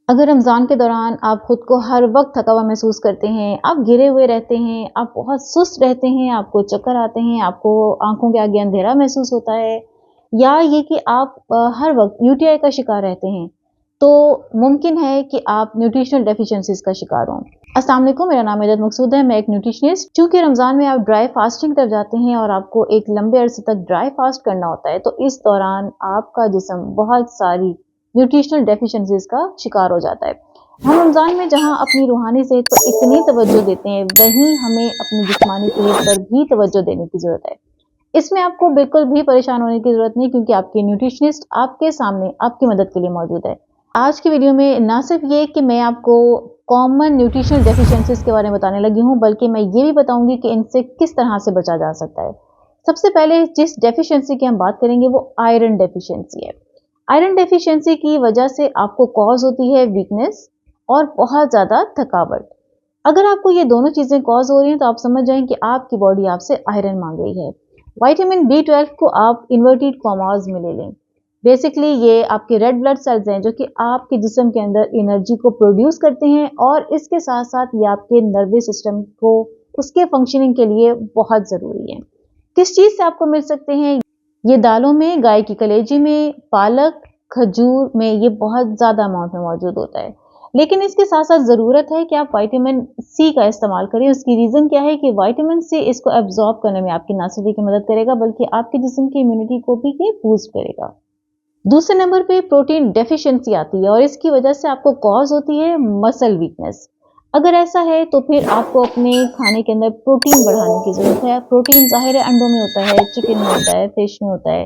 अगर रमज़ान के दौरान आप खुद को हर वक्त थका हुआ महसूस करते हैं, आप गिरे हुए रहते हैं, आप बहुत सुस्त रहते हैं, आपको चक्कर आते हैं, आपको आंखों के आगे अंधेरा महसूस होता है, या ये कि आप हर वक्त यूटीआई का शिकार रहते हैं, तो मुमकिन है कि आप न्यूट्रिशनल डेफिशिएंसीज का शिकार हों। अस्सलाम वालेकुम, मेरा नाम इदत मकसूद है, मैं एक न्यूट्रिशनिस्ट। चूँकि रमज़ान में आप ड्राई फास्टिंग तरफ जाते हैं और आपको एक लंबे अरसे तक ड्राई फास्ट करना होता है, तो इस दौरान आपका जिस्म बहुत सारी न्यूट्रिशनल डेफिशिएंसीज का शिकार हो जाता है। हम रमज़ान में जहां अपनी रूहानी सेहत पर इतनी तवज्जो देते हैं, वहीं हमें अपनी जिस्मानी सेहत पर भी तवज्जो देने की ज़रूरत है। इसमें आपको बिल्कुल भी परेशान होने की ज़रूरत नहीं, क्योंकि आपके न्यूट्रिशनिस्ट आपके सामने आपकी मदद के लिए मौजूद है। आज की वीडियो में ना सिर्फ ये कि मैं आपको कॉमन न्यूट्रिशनल डेफिशिएंसीज के बारे में बताने लगी हूँ, बल्कि मैं ये भी बताऊंगी कि इनसे किस तरह से बचा जा सकता है। सबसे पहले जिस डेफिशिएंसी की हम बात करेंगे वो आयरन डेफिशिएंसी है। आयरन डेफिशिएंसी की वजह से आपको कॉज होती है वीकनेस और बहुत ज़्यादा थकावट। अगर आपको ये दोनों चीज़ें कॉज हो रही हैं, तो आप समझ जाएं कि आपकी बॉडी आपसे आयरन मांग रही है। विटामिन B12 को आप इन्वर्टेड कॉमास में ले लें। बेसिकली ये आपके रेड ब्लड सेल्स हैं जो कि आपके जिस्म के अंदर एनर्जी को प्रोड्यूस करते हैं, और इसके साथ साथ ये आपके नर्वस सिस्टम को उसके फंक्शनिंग के लिए बहुत ज़रूरी है। किस चीज़ से आपको मिल सकते हैं? ये दालों में, गाय की कलेजी में, पालक, खजूर में ये बहुत ज़्यादा अमाउंट में मौजूद होता है। लेकिन इसके साथ साथ ज़रूरत है कि आप विटामिन C का इस्तेमाल करें। उसकी रीज़न क्या है कि विटामिन C इसको एब्जॉर्ब करने में आपकी ना सिर्फ की मदद करेगा, बल्कि आपके जिस्म की इम्यूनिटी को भी ये बूस्ट करेगा। दूसरे नंबर पे प्रोटीन डेफिशिएंसी आती है, और इसकी वजह से आपको कॉज होती है मसल वीकनेस। अगर ऐसा है तो फिर आपको अपने खाने के अंदर प्रोटीन बढ़ाने की ज़रूरत है। प्रोटीन ज़ाहिर है अंडों में होता है, चिकन में होता है, फिश में होता है,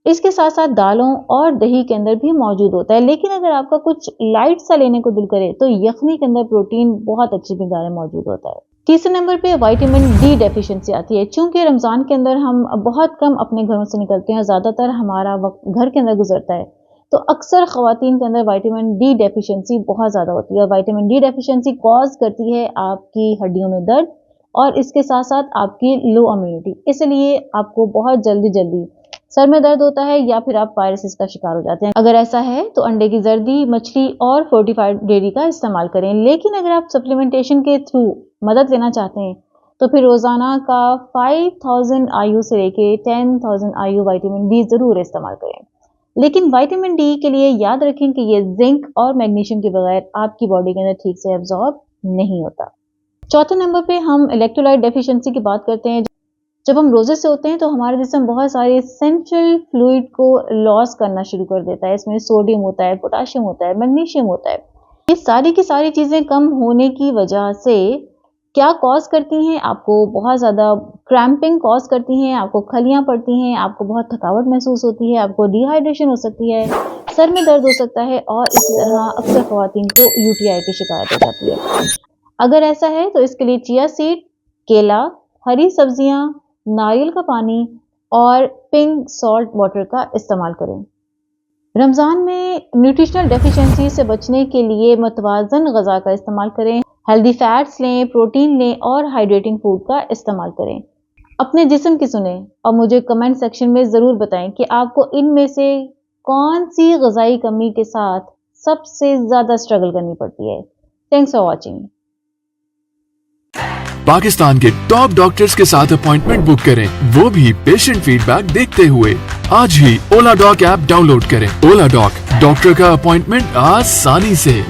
इसके साथ साथ दालों और दही के अंदर भी मौजूद होता है। लेकिन अगर आपका कुछ लाइट सा लेने को दिल करे, तो यखनी के अंदर प्रोटीन बहुत अच्छी मिकदार में मौजूद होता है। तीसरे नंबर पे विटामिन D डेफिशिएंसी आती है। चूंकि रमज़ान के अंदर हम बहुत कम अपने घरों से निकलते हैं, ज़्यादातर हमारा वक्त घर के अंदर गुजरता है, तो अक्सर ख़वातीन के अंदर विटामिन D डेफिशिएंसी बहुत ज़्यादा होती है। विटामिन D डेफिशिएंसी कॉज करती है आपकी हड्डियों में दर्द, और इसके साथ साथ आपकी लो इम्यूनिटी। इसलिए आपको बहुत जल्दी सर में दर्द होता है, या फिर आप वायरसेस का शिकार हो जाते हैं। अगर ऐसा है तो अंडे की जर्दी, मछली और फोर्टिफाइड डेयरी का इस्तेमाल करें। लेकिन अगर आप सप्लीमेंटेशन के थ्रू मदद लेना चाहते हैं, तो फिर रोज़ाना का 5000 IU से लेके 10,000 IU विटामिन D ज़रूर इस्तेमाल करें। लेकिन विटामिन D के लिए याद रखें कि ये जिंक और मैग्नीशियम के बगैर आपकी बॉडी के अंदर ठीक से एब्जॉर्ब नहीं होता। चौथे नंबर पे हम इलेक्ट्रोलाइट डेफिशिएंसी की बात करते हैं। जब हम रोजे से होते हैं तो हमारे जिस्म बहुत सारे एसेंशियल फ्लूइड को लॉस करना शुरू कर देता है। इसमें सोडियम होता है, पोटाशियम होता है, मैग्नीशियम होता है। ये सारी की सारी चीज़ें कम होने की वजह से क्या कॉज करती हैं? आपको बहुत ज़्यादा क्रैम्पिंग कॉज करती हैं, आपको खलियाँ पड़ती हैं, आपको बहुत थकावट महसूस होती है, आपको डिहाइड्रेशन हो सकती है, सर में दर्द हो सकता है, और इसी तरह अक्सर ख़वातीन को UTI की शिकायत हो जाती है। अगर ऐसा है तो इसके लिए चिया सीड, केला, हरी सब्जियाँ, नारियल का पानी और पिंक सॉल्ट वाटर का इस्तेमाल करें। रमज़ान में न्यूट्रिशनल डेफिशिएंसी से बचने के लिए मतवाज़न ग़िज़ा का इस्तेमाल करें। हेल्दी फैट्स लें, प्रोटीन लें और हाइड्रेटिंग फूड का इस्तेमाल करें। अपने जिस्म की सुने और मुझे कमेंट सेक्शन में ज़रूर बताएं कि आपको इनमें से कौन सी ग़िज़ाई कमी के साथ सबसे ज़्यादा स्ट्रगल करनी पड़ती है। Thanks for watching. पाकिस्तान के टॉप डॉक्टर्स के साथ अपॉइंटमेंट बुक करें, वो भी पेशेंट फीडबैक देखते हुए। आज ही ओला डॉक ऐप डाउनलोड करें। ओला डॉक, डॉक्टर का अपॉइंटमेंट आसानी से।